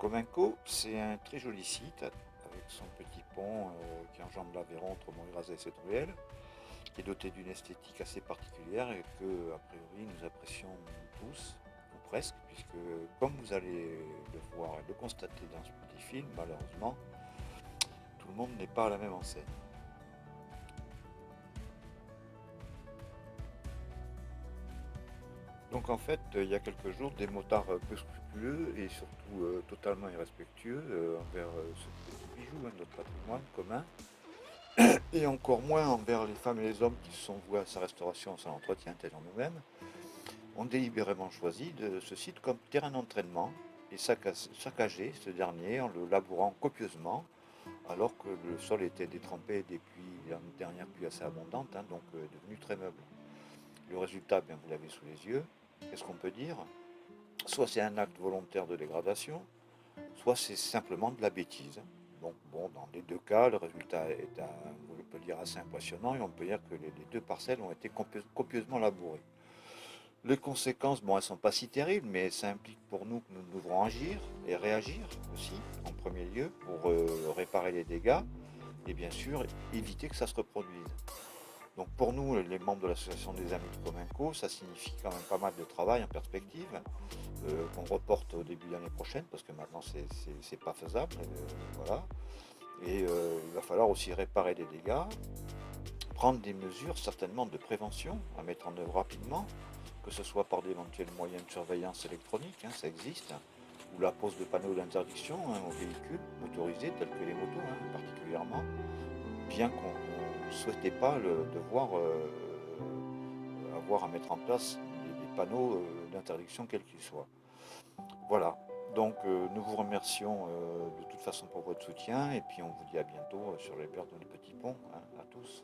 Comenco, c'est un très joli site avec son petit pont qui enjambe l'Aveyron entre Montreuil et Sept-Ruelles, qui est doté d'une esthétique assez particulière et que, a priori, nous apprécions tous, ou presque, puisque, comme vous allez le voir et le constater dans ce petit film, malheureusement, tout le monde n'est pas à la même enseigne. Donc en fait, il y a quelques jours, des motards peu scrupuleux et surtout totalement irrespectueux envers ce petit bijou, hein, de notre patrimoine commun, et encore moins envers les femmes et les hommes qui se sont voués à sa restauration et son entretien, tel en nous-mêmes, ont délibérément choisi ce site comme terrain d'entraînement et saccagé ce dernier en le labourant copieusement, alors que le sol était détrempé depuis l'année dernière pluie assez abondante, hein, donc devenu très meuble. Le résultat, bien, vous l'avez sous les yeux. Qu'est-ce qu'on peut dire? Soit c'est un acte volontaire de dégradation, soit c'est simplement de la bêtise. Donc bon, dans les deux cas, le résultat est, on peut dire, assez impressionnant et on peut dire que les deux parcelles ont été copieusement labourées. Les conséquences, bon, elles ne sont pas si terribles, mais ça implique pour nous que nous devrons agir et réagir aussi, en premier lieu, pour réparer les dégâts et bien sûr éviter que ça se reproduise. Donc pour nous, les membres de l'association des Amis de Comenco, ça signifie quand même pas mal de travail en perspective, qu'on reporte au début de l'année prochaine, parce que maintenant c'est pas faisable. Voilà. Et il va falloir aussi réparer les dégâts, prendre des mesures certainement de prévention à mettre en œuvre rapidement, que ce soit par d'éventuels moyens de surveillance électronique, hein, ça existe, ou la pose de panneaux d'interdiction, hein, aux véhicules motorisés tels que les motos, hein, particulièrement, bien qu'on ne souhaitait pas devoir avoir à mettre en place des panneaux d'interdiction quels qu'ils soient. Voilà, donc nous vous remercions de toute façon pour votre soutien et puis on vous dit à bientôt sur les berges de notre petit pont, hein, à tous.